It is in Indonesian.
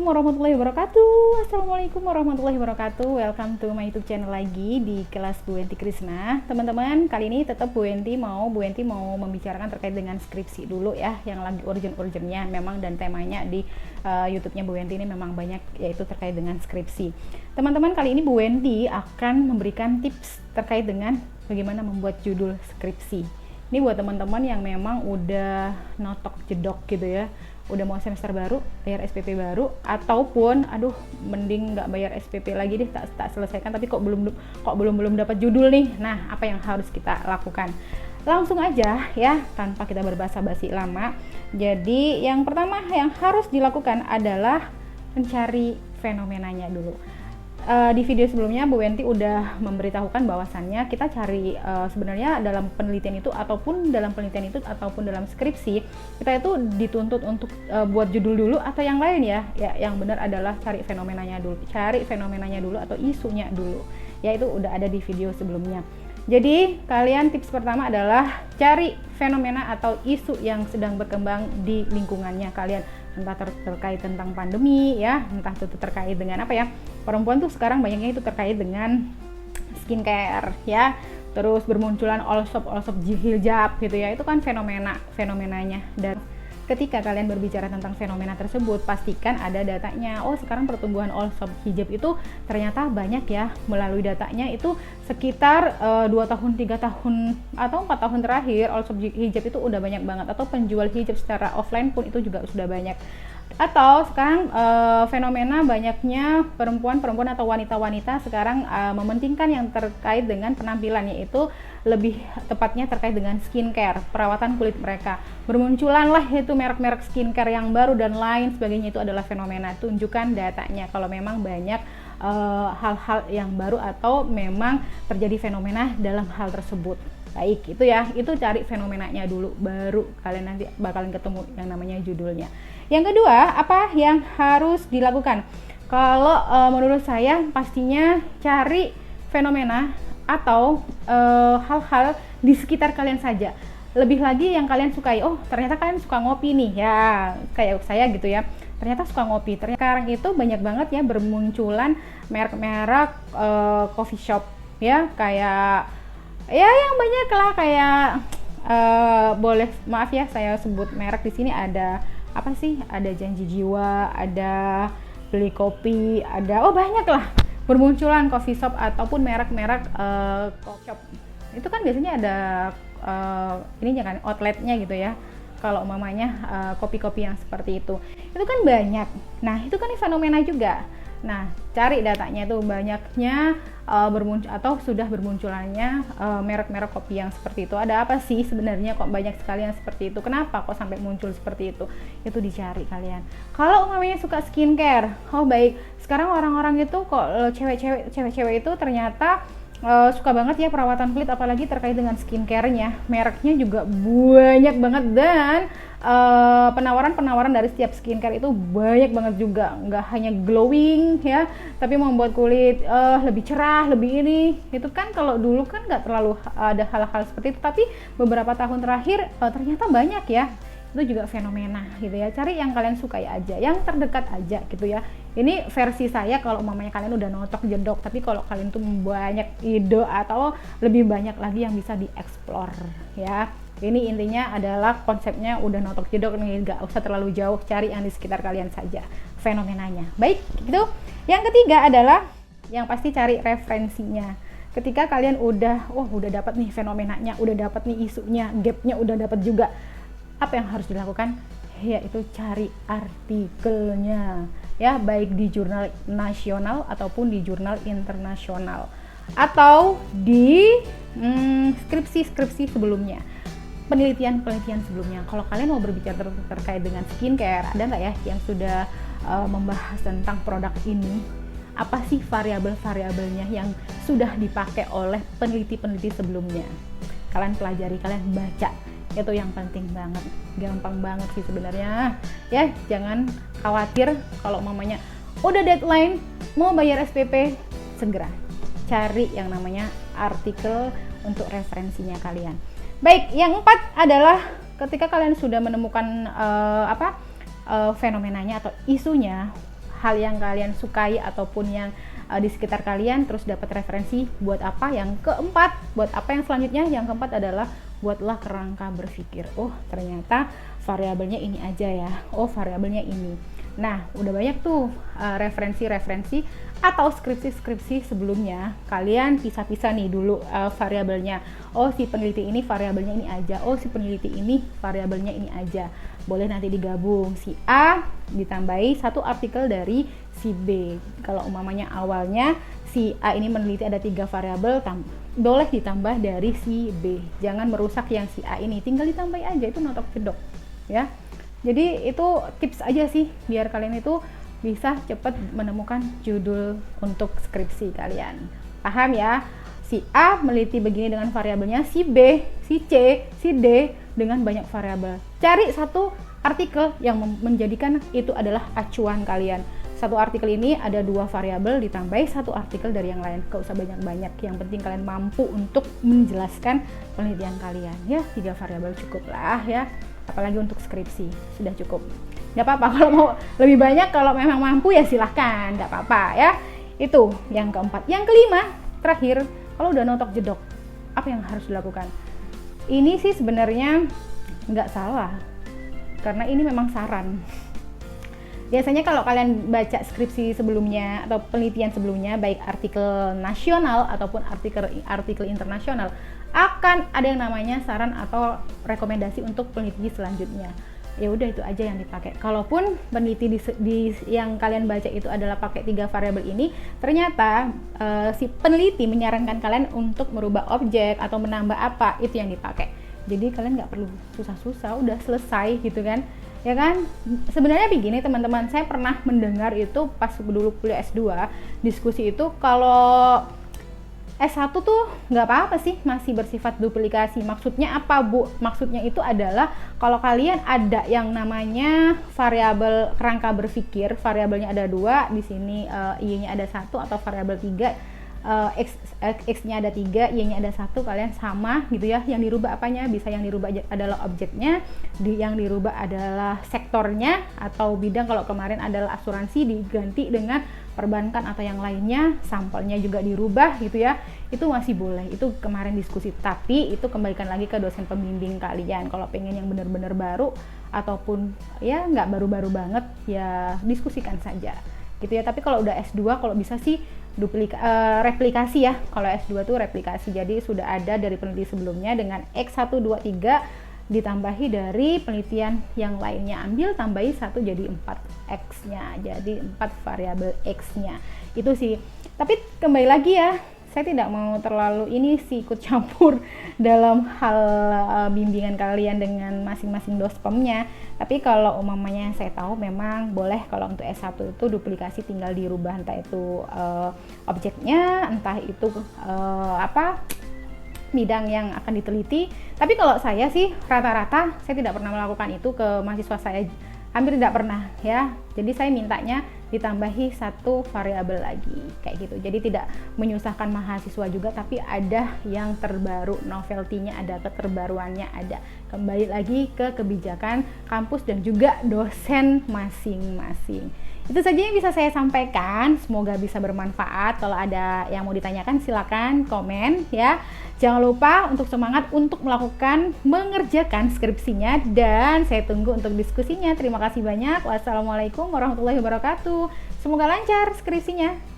warahmatullahi wabarakatuh. Assalamualaikum warahmatullahi wabarakatuh. Welcome to my YouTube channel lagi di kelas Bu Enti Krisna. Teman-teman, kali ini tetap Bu Enti mau membicarakan terkait dengan skripsi dulu ya, yang lagi urgent-urgentnya memang, dan temanya di YouTube-nya Bu Enti ini memang banyak, yaitu terkait dengan skripsi. Teman-teman, kali ini Bu Enti akan memberikan tips terkait dengan bagaimana membuat judul skripsi. Ini buat teman-teman yang memang udah notok jedok gitu ya, udah mau semester baru, bayar SPP baru, ataupun aduh mending nggak bayar SPP lagi deh, tak selesaikan tapi kok belum dapat judul nih. Nah, apa yang harus kita lakukan? Langsung aja ya, tanpa kita berbasa-basi lama. Jadi yang pertama yang harus dilakukan adalah mencari fenomenanya dulu. Di video sebelumnya Bu Enti udah memberitahukan bahwasannya kita cari sebenarnya dalam penelitian itu ataupun dalam skripsi, kita itu dituntut untuk buat judul dulu atau yang lain ya. Yang benar adalah cari fenomenanya dulu atau isunya dulu. Ya, itu udah ada di video sebelumnya. Jadi kalian tips pertama adalah cari fenomena atau isu yang sedang berkembang di lingkungannya kalian, entah terkait tentang pandemi ya, entah itu terkait dengan apa ya, perempuan tuh sekarang banyaknya itu terkait dengan skincare ya, terus bermunculan all shop hijab gitu ya, itu kan fenomenanya. Dan ketika kalian berbicara tentang fenomena tersebut, pastikan ada datanya. Oh, sekarang pertumbuhan all shop hijab itu ternyata banyak ya. Melalui datanya itu sekitar 2 tahun, 3 tahun atau 4 tahun terakhir all shop hijab itu udah banyak banget, atau penjual hijab secara offline pun itu juga sudah banyak. Atau sekarang fenomena banyaknya perempuan atau wanita-wanita sekarang mementingkan yang terkait dengan penampilan, yaitu lebih tepatnya terkait dengan skincare, perawatan kulit mereka. Bermunculan lah itu merek-merek skincare yang baru dan lain sebagainya, itu adalah fenomena. Tunjukkan datanya kalau memang banyak hal-hal yang baru atau memang terjadi fenomena dalam hal tersebut. Baik, itu ya, itu cari fenomenanya dulu, baru kalian nanti bakalan ketemu yang namanya judulnya. Yang kedua, apa yang harus dilakukan? Kalau menurut saya pastinya cari fenomena atau hal-hal di sekitar kalian saja. Lebih lagi yang kalian sukai. Oh, ternyata kalian suka ngopi nih ya, kayak saya gitu ya. Ternyata suka ngopi. Ternyata sekarang itu banyak banget ya bermunculan merek-merek coffee shop ya, kayak ya yang banyak lah, kayak boleh maaf ya saya sebut merek di sini, ada apa sih, ada Janji Jiwa, ada Beli Kopi, ada banyak lah bermunculan coffee shop ataupun merek-merek coffee shop. Itu kan biasanya ada ininya kan, outletnya gitu ya. Kalau umpamanya kopi-kopi yang seperti itu kan banyak. Nah, itu kan fenomena juga. Nah, cari datanya tuh, banyaknya bermuncul atau sudah bermunculannya merek-merek kopi yang seperti itu. Ada apa sih sebenarnya kok banyak sekali yang seperti itu? Kenapa kok sampai muncul seperti itu? Itu dicari kalian. Kalau umpamanya suka skincare, oh baik. Sekarang orang-orang itu kok cewek-cewek itu ternyata suka banget ya perawatan kulit, apalagi terkait dengan skincare-nya. Mereknya juga banyak banget, dan penawaran dari setiap skincare itu banyak banget juga. Nggak hanya glowing ya, tapi membuat kulit lebih cerah, lebih ini. Itu kan kalau dulu kan nggak terlalu ada hal-hal seperti itu, tapi beberapa tahun terakhir ternyata banyak ya. Itu juga fenomena gitu ya. Cari yang kalian sukai aja, yang terdekat aja gitu ya. Ini versi saya kalau umpamanya kalian udah notok jedok, tapi kalau kalian tuh banyak ide atau lebih banyak lagi yang bisa dieksplor ya. Ini intinya adalah konsepnya udah notok jedok nih, nggak usah terlalu jauh, cari yang di sekitar kalian saja fenomenanya. Baik, gitu. Yang ketiga adalah yang pasti cari referensinya. Ketika kalian udah dapat nih fenomenanya, udah dapat nih isunya, gapnya udah dapat juga, apa yang harus dilakukan? Yaitu cari artikelnya ya, baik di jurnal nasional ataupun di jurnal internasional, atau di skripsi sebelumnya, penelitian sebelumnya. Kalau kalian mau berbicara terkait dengan skincare, ada nggak ya yang sudah membahas tentang produk ini? Apa sih variabel-variabelnya yang sudah dipakai oleh peneliti sebelumnya? Kalian pelajari, kalian baca. Itu yang penting banget, gampang banget sih sebenarnya ya. Jangan khawatir kalau mamanya udah deadline mau bayar SPP, segera cari yang namanya artikel untuk referensinya kalian. Baik, yang 4 adalah ketika kalian sudah menemukan fenomenanya atau isunya, hal yang kalian sukai ataupun yang di sekitar kalian, terus dapat referensi buat apa. Yang keempat, buat apa yang selanjutnya? Yang keempat adalah buatlah kerangka berpikir. Oh, ternyata variabelnya ini aja ya. Oh, variabelnya ini. Nah, udah banyak tuh referensi-referensi atau skripsi-skripsi sebelumnya. Kalian pisah-pisah nih dulu variabelnya. Oh, si peneliti ini variabelnya ini aja. Oh, si peneliti ini variabelnya ini aja. Boleh nanti digabung. Si A ditambahi satu artikel dari si B. Kalau umpamanya awalnya si A ini meneliti ada 3 variabel, boleh ditambah dari si B. Jangan merusak yang si A ini. Tinggal ditambahi aja, itu notok jedok ya. Jadi itu tips aja sih biar kalian itu bisa cepat menemukan judul untuk skripsi kalian. Paham ya? Si A meneliti begini dengan variabelnya, si B, si C, si D dengan banyak variabel. Cari satu artikel yang menjadikan itu adalah acuan kalian. Satu artikel ini ada 2 variabel ditambahi satu artikel dari yang lain. Gak usah banyak-banyak, yang penting kalian mampu untuk menjelaskan penelitian kalian ya. 3 variabel cukup lah ya, apalagi untuk skripsi sudah cukup. Gak apa-apa kalau mau lebih banyak, kalau memang mampu ya silahkan, gak apa-apa ya. Itu yang keempat. Yang kelima, terakhir, kalau udah notok jedok, apa yang harus dilakukan? Ini sih sebenarnya nggak salah, karena ini memang saran. Biasanya kalau kalian baca skripsi sebelumnya atau penelitian sebelumnya, baik artikel nasional ataupun artikel internasional, akan ada yang namanya saran atau rekomendasi untuk peneliti selanjutnya. Ya udah, itu aja yang dipakai. Kalaupun peneliti yang kalian baca itu adalah pakai 3 variabel ini, ternyata si peneliti menyarankan kalian untuk merubah objek atau menambah apa, itu yang dipakai. Jadi kalian nggak perlu susah-susah, udah selesai gitu kan. Ya kan, sebenarnya begini teman-teman, saya pernah mendengar itu pas dulu kuliah S2, diskusi itu kalau S1 tuh nggak apa-apa sih, masih bersifat duplikasi. Maksudnya apa Bu? Maksudnya itu adalah kalau kalian ada yang namanya variabel kerangka berpikir, variabelnya ada 2, di sini Y-nya ada 1 atau variabel 3, X-nya ada 3, Y-nya ada 1, kalian sama gitu ya. Yang dirubah apanya? Bisa yang dirubah adalah objeknya, yang dirubah adalah sektornya atau bidang. Kalau kemarin adalah asuransi, diganti dengan perbankan atau yang lainnya, sampelnya juga dirubah gitu ya. Itu masih boleh, itu kemarin diskusi. Tapi itu kembalikan lagi ke dosen pembimbing kalian. Kalau pengen yang benar-benar baru ataupun ya nggak baru-baru banget, ya diskusikan saja gitu ya. Tapi kalau udah S2, kalau bisa sih replikasi ya. Kalau S2 tuh replikasi, jadi sudah ada dari peneliti sebelumnya dengan X1, 2, 3 ditambahi dari penelitian yang lainnya, ambil tambahi 1 jadi 4 X-nya, jadi 4 variabel X-nya. Itu sih. Tapi kembali lagi ya, saya tidak mau terlalu ini sih ikut campur dalam hal bimbingan kalian dengan masing-masing dospemnya. Tapi kalau umumnya saya tahu memang boleh kalau untuk S1 itu duplikasi, tinggal dirubah entah itu objeknya, entah itu bidang yang akan diteliti. Tapi kalau saya sih rata-rata saya tidak pernah melakukan itu ke mahasiswa saya, hampir tidak pernah ya. Jadi saya mintanya ditambahi 1 variabel lagi kayak gitu. Jadi tidak menyusahkan mahasiswa juga, tapi ada yang terbaru, novelty-nya ada, keterbaruannya ada. Kembali lagi ke kebijakan kampus dan juga dosen masing-masing. Itu saja yang bisa saya sampaikan, semoga bisa bermanfaat. Kalau ada yang mau ditanyakan silakan komen ya. Jangan lupa untuk semangat untuk mengerjakan skripsinya, dan saya tunggu untuk diskusinya. Terima kasih banyak. Wassalamualaikum warahmatullahi wabarakatuh. Semoga lancar skripsinya.